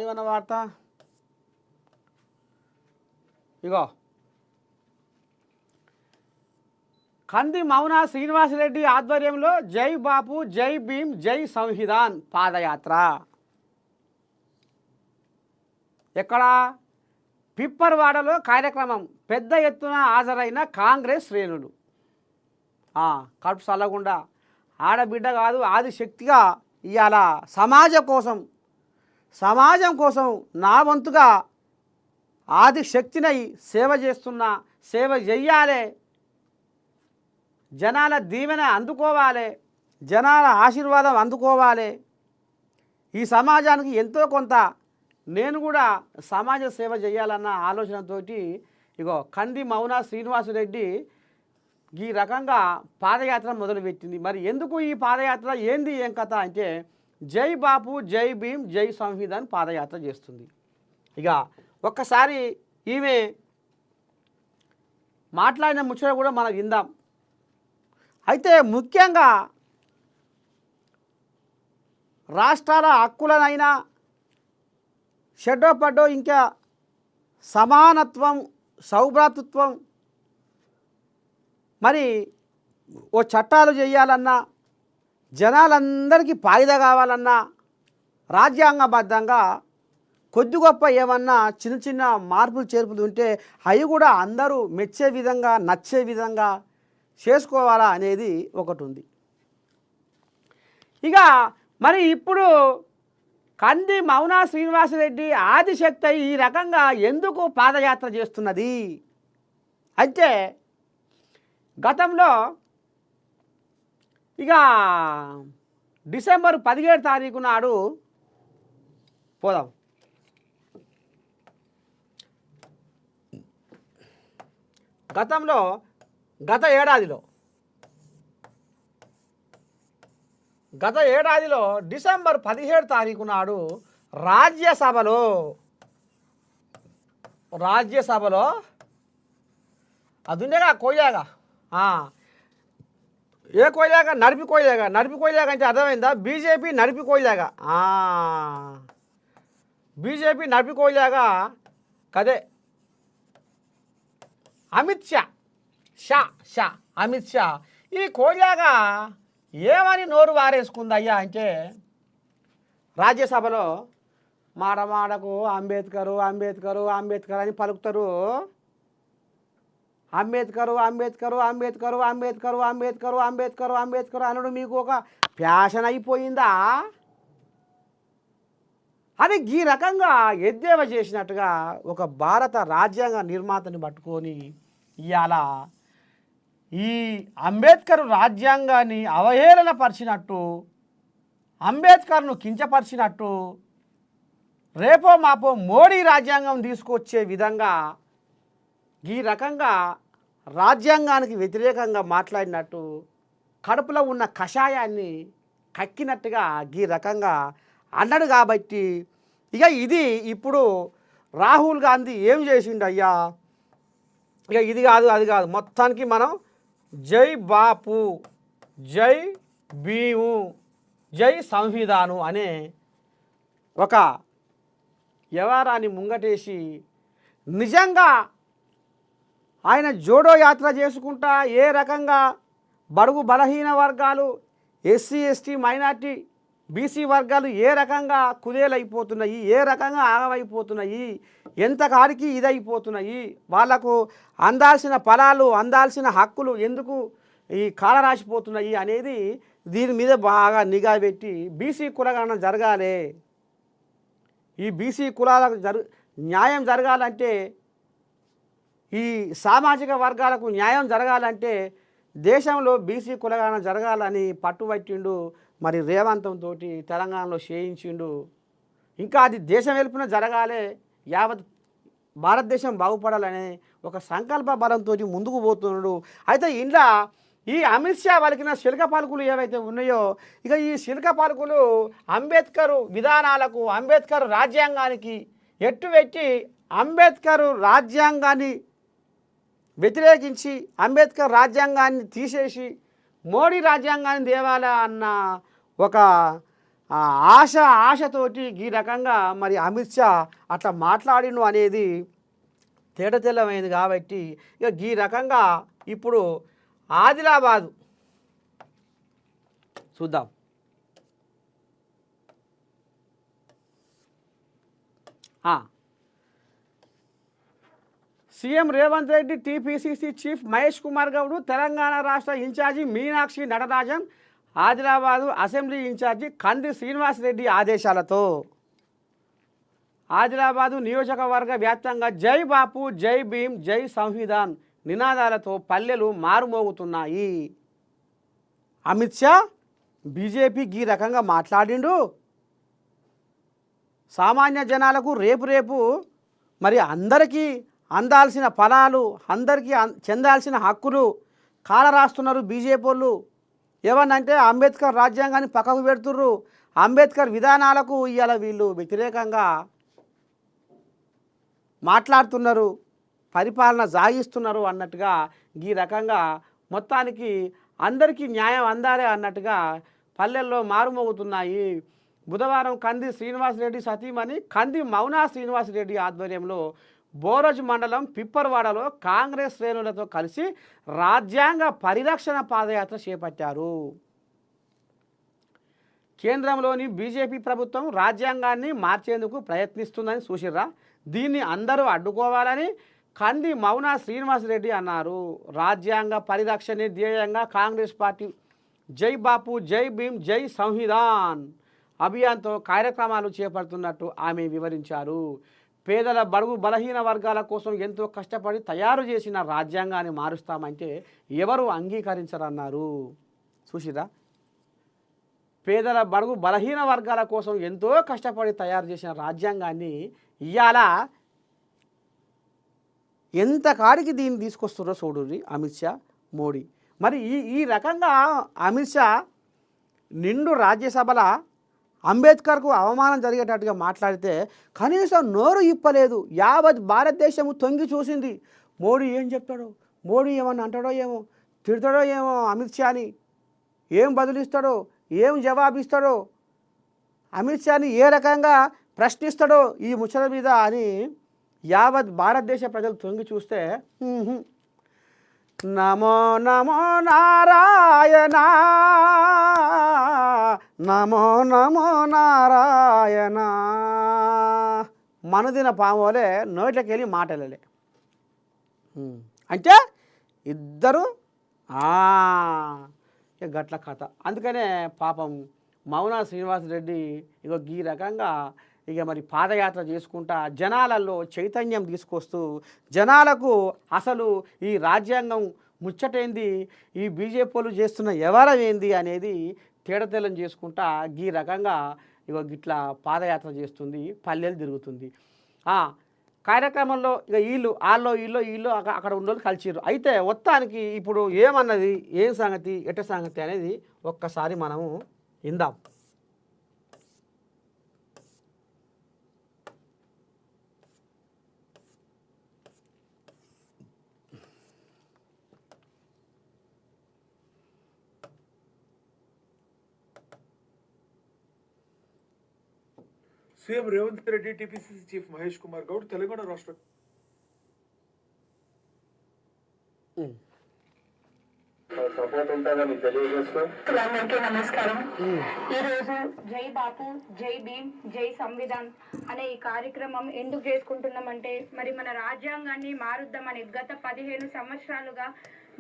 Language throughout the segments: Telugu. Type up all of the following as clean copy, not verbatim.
ఏమన్న వార్త ఇగో కంది మౌన శ్రీనివాసరెడ్డి ఆధ్వర్యంలో జై బాపు జై భీమ్ జై సంవిధాన్ పాదయాత్ర ఎక్కడ పిప్పర్వాడలో కార్యక్రమం పెద్ద ఎత్తున హాజరైన కాంగ్రెస్ శ్రేణులు కడుపు చల్లకుండా ఆడబిడ్డ కాదు ఆదిశక్తిగా ఇవాళ సమాజం కోసం నా వంతుగా ఆదిశక్తినై సేవ చేస్తున్నా సేవ చెయ్యాలి జనాల దీవెన అందుకోవాలి జనాల ఆశీర్వాదం అందుకోవాలి ఈ సమాజానికి ఎంతో కొంత నేను కూడా సమాజ సేవ చేయాలన్న ఆలోచనతోటి ఇగో కంది మౌన శ్రీనివాసరెడ్డి ఈ రకంగా పాదయాత్ర మొదలుపెట్టింది. మరి ఎందుకు ఈ పాదయాత్ర ఏంది ఏం కథ అంటే జై బాపు జై భీమ్ జై సంవిధాన్ పాదయాత్ర చేస్తుంది. ఇక ఒక్కసారి ఈమె మాట్లాడిన ముచ్చట కూడా మనం విందాం. అయితే ముఖ్యంగా రాష్ట్రాల హక్కులనైనా షెడ్డో పడ్డో ఇంకా సమానత్వం సౌభ్రాతృత్వం మరి ఓ చట్టాలు చేయాలన్నా జనాలందరికీ ఫాయిదా కావాలన్నా రాజ్యాంగబద్ధంగా కొద్ది గొప్ప ఏమన్నా చిన్న చిన్న మార్పులు చేర్పులు ఉంటే అవి కూడా అందరూ మెచ్చే విధంగా నచ్చే విధంగా చేసుకోవాలా అనేది ఒకటి ఉంది. ఇక మరి ఇప్పుడు కంది మౌన శ్రీనివాసరెడ్డి ఆదిశక్తి ఈ రకంగా ఎందుకు పాదయాత్ర చేస్తున్నది అంటే గతంలో ఇక డిసెంబర్ 17 తారీఖు నాడు పోదాం గతంలో గత ఏడాదిలో డిసెంబర్ 17 తారీఖు నాడు రాజ్యసభలో అది ఉండేగా కోయలేగా ఏ కోయలేగా నడిపి కోయలేగా అంటే అర్థమైందా బీజేపీ నడిపి కోయలేగా బీజేపీ నడిపి కోయలేగా కదే అమిత్ షా ఈ కోయలేగా ఏమని నోరు వారేసుకుందయ్యా అంటే రాజ్యసభలో మాడకు అంబేద్కర్ అని పలుకుతారు. అంబేద్కర్ అనడు మీకు ఒక ప్యాషన్ అయిపోయిందా అని ఈ రకంగా ఎద్దేవా చేసినట్టుగా ఒక భారత రాజ్యాంగ నిర్మాతని పట్టుకొని ఇవాళ ఈ అంబేద్కర్ రాజ్యాంగాన్ని అవహేళనపరిచినట్టు అంబేద్కర్ను కించపరిచినట్టు రేపో మాపో మోడీ రాజ్యాంగం తీసుకొచ్చే విధంగా ఈ రకంగా రాజ్యాంగానికి వ్యతిరేకంగా మాట్లాడినట్టు కడుపులో ఉన్న కషాయాన్ని కక్కినట్టుగా ఈ రకంగా అన్నాడు. కాబట్టి ఇక ఇది ఇప్పుడు రాహుల్ గాంధీ ఏం చేసిండు అయ్యా ఇక ఇది కాదు అది కాదు మొత్తానికి మనం జై బాపు జై భీము జై సంవిధాను అనే ఒక వ్యవహారాన్ని ముంగటేసి నిజంగా ఆయన జోడో యాత్ర చేసుకుంటా ఏ రకంగా బడుగు బలహీన వర్గాలు ఎస్సీ ఎస్టీ మైనార్టీ బీసీ వర్గాలు ఏ రకంగా కుదేలైపోతున్నాయి ఏ రకంగా ఆగమైపోతున్నాయి ఎంతకాడికి ఇదైపోతున్నాయి వాళ్లకు అందాల్సిన ఫలాలు అందాల్సిన హక్కులు ఎందుకు ఈ కాలరాసిపోతున్నాయి అనేది దీని మీద బాగా నిఘా పెట్టి బీసీ కులగణన జరగాలి. ఈ బీసీ కులాలకు న్యాయం జరగాలంటే ఈ సామాజిక వర్గాలకు న్యాయం జరగాలంటే దేశంలో బీసీ కులగణన జరగాలని పట్టుబట్టిండు. మరి రేవంతంతో తెలంగాణలో చేయించిండు. ఇంకా అది దేశం వెలుపున జరగాలి యావత్ భారతదేశం బాగుపడాలనే ఒక సంకల్ప బలంతో ముందుకు పోతున్నాడు. అయితే ఇంట్లో ఈ అమిత్ షా పలికిన శిల్క పలుకులు ఏవైతే ఉన్నాయో ఇక ఈ శిల్క పలుకులు అంబేద్కర్ విధానాలకు అంబేద్కర్ రాజ్యాంగానికి ఎట్టుపెట్టి అంబేద్కర్ రాజ్యాంగాన్ని వ్యతిరేకించి అంబేద్కర్ రాజ్యాంగాన్ని తీసేసి మోడీ రాజ్యాంగాన్ని తేవాలా అన్న ఒక ఆ ఆశతోటి ఈ రకంగా మరి అమిత్ షా అట్లా మాట్లాడిను అనేది తేటతెల్లమైంది. కాబట్టి ఇక ఈ రకంగా ఇప్పుడు ఆదిలాబాదు చూద్దాం. CM Revanth Reddy, TPCC chief Mahesh Kumar Goud, Telangana రాష్ట్ర in charge Meenakshi Natarajan, Adilabad assembly in charge Kandi Srinivas Reddy ఆదేశాలతో ఆదిలాబాదు నియోజకవర్గ వ్యాప్తంగా జై బాపు, జై భీమ్, జై సంవిధాన్ నినాదాలతో పల్లెలు మారుమోగుతున్నాయి. అమిత్ షా బీజేపీ ఈ రకంగా మాట్లాడిండు. సామాన్య జనాలకు రేపు మరి అందరికీ అందాల్సిన ఫలాలు, అందరికీ చెందాల్సిన హక్కులు కాలరాస్తున్నారు బీజేపీ వాళ్ళు. ఏమన్నంటే అంబేద్కర్ రాజ్యాంగాన్ని పక్కకు పెడుతుర్రు, అంబేద్కర్ విధానాలకు ఇవాళ వీళ్ళు వ్యతిరేకంగా మాట్లాడుతున్నారు, పరిపాలన సాగిస్తున్నారు అన్నట్టుగా ఈ రకంగా మొత్తానికి అందరికీ న్యాయం అందాలే అన్నట్టుగా పల్లెల్లో మారుమోగుతున్నాయి. బుధవారం కంది శ్రీనివాసరెడ్డి సతీమణి కంది మౌనా శ్రీనివాసరెడ్డి ఆధ్వర్యంలో బోరజ్ మండలం పిప్పర్వాడలో కాంగ్రెస్ శ్రేణులతో కలిసి రాజ్యాంగ పరిరక్షణ పాదయాత్ర చేపట్టారు. కేంద్రంలోని బీజేపీ ప్రభుత్వం రాజ్యాంగాన్ని మార్చేందుకు ప్రయత్నిస్తుందని చూసిర్రా, దీన్ని అందరూ అడ్డుకోవాలని కంది మౌనా శ్రీనివాసరెడ్డి అన్నారు. రాజ్యాంగ పరిరక్షణ ధ్యేయంగా కాంగ్రెస్ పార్టీ జై బాపు, జై భీమ్, జై సంవిధాన్ అభియాన్తో కార్యక్రమాలు చేపడుతున్నట్టు ఆమె వివరించారు. పేదల బడుగు బలహీన వర్గాల కోసం ఎంతో కష్టపడి తయారు చేసిన రాజ్యాంగాన్ని మారుస్తామంటే ఎవరు అంగీకరించరన్నారు. చూసిరా, పేదల బడుగు బలహీన వర్గాల కోసం ఎంతో కష్టపడి తయారు చేసిన రాజ్యాంగాన్ని ఇవాళ ఎంత కాడికి దీన్ని తీసుకొస్తున్నారో చూడుర్రి అమిత్ షా, మోడీ. మరి ఈ రకంగా అమిత్ షా నిండు రాజ్యసభల అంబేద్కర్కు అవమానం జరిగేటట్టుగా మాట్లాడితే కనీసం నోరు ఇప్పలేదు. యావత్ భారతదేశము తొంగి చూసింది. మోడీ ఏం చెప్తాడో, మోడీ ఏమన్నా అంటాడో ఏమో, తిడతాడో ఏమో అమిత్ షాని, ఏం బదులిస్తాడో, ఏం జవాబిస్తాడో, అమిత్ షాని ఏ రకంగా ప్రశ్నిస్తాడో ఈ ముచ్చట మీద అని యావత్ భారతదేశ ప్రజలు తొంగి చూస్తే నమో నమో నారాయణ, నమో నమో నారాయణ మనదిన పామోలే నోట్లోకి వెళ్ళి మాటలలే. అంటే ఇద్దరు గట్ల కథ. అందుకనే పాపం మౌనా శ్రీనివాసరెడ్డి ఇక ఈ రకంగా ఇక మరి పాదయాత్ర చేసుకుంటా జనాలలో చైతన్యం తీసుకొస్తూ జనాలకు అసలు ఈ రాజ్యాంగం ముచ్చటేంది, ఈ బీజేపీలు చేస్తున్న ఎవరం ఏంది అనేది తేడతెల్లం చేసుకుంటా ఈ రకంగా ఇక గిట్లా పాదయాత్ర చేస్తుంది, పల్లెలు తిరుగుతుంది. కార్యక్రమంలో ఇక వీళ్ళు అక్కడ ఉన్నోళ్ళు కలిసిర్రు. అయితే మొత్తానికి ఇప్పుడు ఏమన్నది, ఏం సంగతి, ఎట్ట సంగతి అనేది ఒక్కసారి మనము ఇందాం. CM Revanth Reddy, TPCC chief Mahesh Kumar Goud Telangana రాష్ట్ర సపోర్ట్ ఉంటుందని తెలియజేస్తూ అందరికీ నమస్కారం. ఈరోజు జై బాపు, జై భీమ్, జై సంవిధాన్ అనే ఈ కార్యక్రమం ఎందుకు చేసుకుంటున్నామంటే మరి మన రాజ్యాంగాన్ని మారుద్దామని గత 15 సంవత్సరాలుగా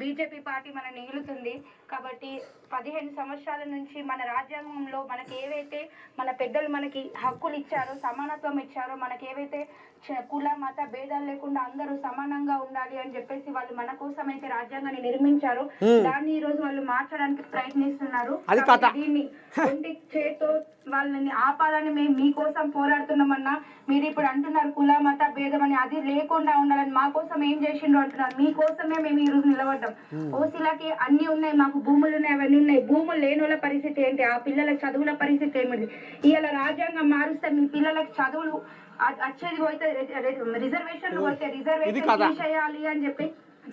బీజేపీ పార్టీ మన నిలుతుంది. కాబట్టి 15 సంవత్సరాల నుంచి మన రాజ్యాంగంలో మనకి ఏవైతే మన పెద్దలు మనకి హక్కులు ఇచ్చారో, సమానత్వం ఇచ్చారో, మనకి ఏవైతే కుల మత భేదాలు లేకుండా అందరూ సమానంగా ఉండాలి అని చెప్పేసి వాళ్ళు మన కోసం అయితే రాజ్యాంగాన్ని నిర్మించారు. దాన్ని ఈ రోజు వాళ్ళు మార్చడానికి ప్రయత్నిస్తున్నారు. దీన్ని ఒంటి చేతో వాళ్ళని ఆపాలని మేము మీకోసం పోరాడుతున్నామన్నా, మీరు ఇప్పుడు అంటున్నారు కుల మత భేదం అని, అది లేకుండా ఉండాలని మా కోసం ఏం చేసిండ్రు అంటున్నారు. మీకోసమే మేము ఈ రోజు నిలబడ్డాం. ఓసీలకి అన్ని ఉన్నాయి, మాకు భూములు ఉన్నాయి, అవన్నీ ఉన్నాయి. భూములు లేని వాళ్ళ పరిస్థితి ఏంటి, ఆ పిల్లల చదువుల పరిస్థితి ఏమిటి? ఇవాళ రాజ్యాంగం మారుస్తే మీ పిల్లలకు చదువులు వచ్చేది పోతే రిజర్వేషన్లు పోతే రిజర్వేషన్ తీసేయాలి అని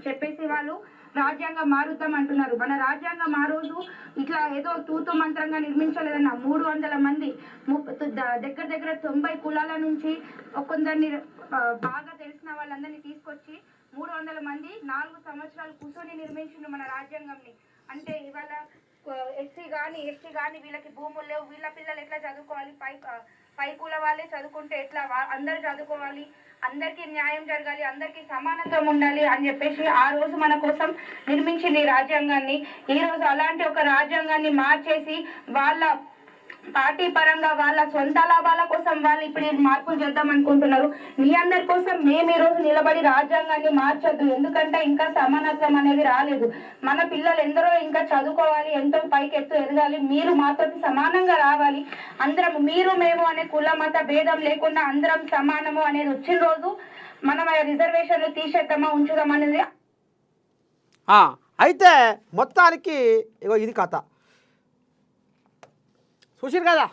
చెప్పేసి వాళ్ళు రాజ్యాంగం మారుద్దాం అంటున్నారు. మన రాజ్యాంగం ఆ రోజు ఇట్లా ఏదో తూతు మంత్రంగా నిర్మించలేదన్న. 300 మంది దగ్గర దగ్గర 90 కులాల నుంచి కొందరిని బాగా తెలిసిన వాళ్ళందరినీ తీసుకొచ్చి 300 మంది 4 సంవత్సరాలు కూర్చొని నిర్మించిండు మన రాజ్యాంగంని. అంటే ఇవాళ ఎస్సీ కానీ ఎస్టీ కానీ వీళ్ళకి భూములు లేవు, వీళ్ళ పిల్లలు ఎట్లా చదువుకోవాలి, పై కుల వాళ్ళే చదువుకుంటే ఎట్లా, అందరు చదువుకోవాలి, అందరికీ న్యాయం జరగాలి, అందరికీ సమానత్వం ఉండాలి అని చెప్పేసి ఆ రోజు మన కోసం నిర్మించింది ఈ రాజ్యాంగాన్ని. ఈ రోజు అలాంటి ఒక రాజ్యాంగాన్ని మార్చేసి వాళ్ళ పార్టీ పరంగా వాళ్ళ సొంత లాభాల కోసం వాళ్ళు ఇప్పుడు మార్పులు చేద్దాం అనుకుంటున్నారు. మీ అందరి కోసం మేము ఈ రోజు నిలబడి రాజ్యాంగాన్ని మార్చొద్దు. ఎందుకంటే ఇంకా సమానత్వం అనేది రాలేదు. మన పిల్లలు ఎందరో ఇంకా చదువుకోవాలి, ఎంతో పైకి ఎదగాలి. మీరు మాతో సమానంగా రావాలి. అందరం మీరు మేము అనే కుల మత భేదం లేకుండా అందరం సమానము అనేది వచ్చిన రోజు మనం రిజర్వేషన్లు తీసేద్దామా ఉంచుదాం అనేది. అయితే మొత్తానికి ఇగో ఇది కథ చూసిరు కదా.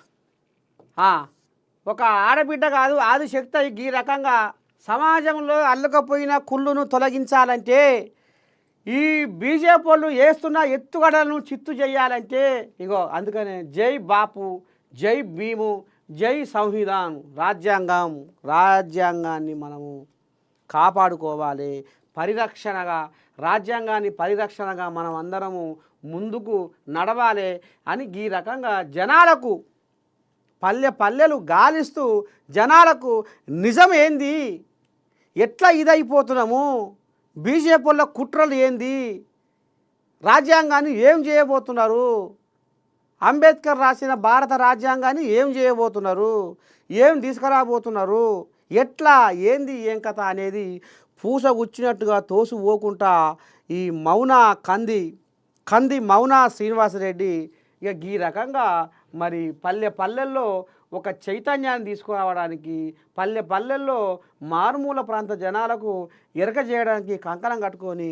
ఒక ఆడబిడ్డ కాదు ఆదిశక్తి ఈ రకంగా సమాజంలో అల్లుకపోయిన కుళ్ళును తొలగించాలంటే, ఈ బీజేపీ వాళ్ళు వేస్తున్న ఎత్తుగడలను చిత్తు చేయాలంటే ఇగో అందుకనే జై బాపు, జై భీము, జై సంవిధాన్. రాజ్యాంగాన్ని మనము కాపాడుకోవాలి. పరిరక్షణగా మనం అందరము ముందుకు నడవాలి అని ఈ రకంగా జనాలకు పల్లెలు గాలిస్తూ జనాలకు నిజం ఏంది, ఎట్లా ఇదైపోతున్నాము, బీజేపీ వాళ్ళ కుట్రలు ఏంది, రాజ్యాంగాన్ని ఏం చేయబోతున్నారు, అంబేద్కర్ రాసిన భారత రాజ్యాంగాన్ని ఏం చేయబోతున్నారు, ఏం తీసుకురాబోతున్నారు, ఎట్లా ఏంది ఏం కథ అనేది పూసగుచ్చినట్టుగా తోసు పోకుండా ఈ కంది మౌన శ్రీనివాసరెడ్డి ఇక ఈ రకంగా మరి పల్లెల్లో ఒక చైతన్యాన్ని తీసుకురావడానికి, పల్లెల్లో మారుమూల ప్రాంత జనాలకు ఎరక చేయడానికి కంకణం కట్టుకొని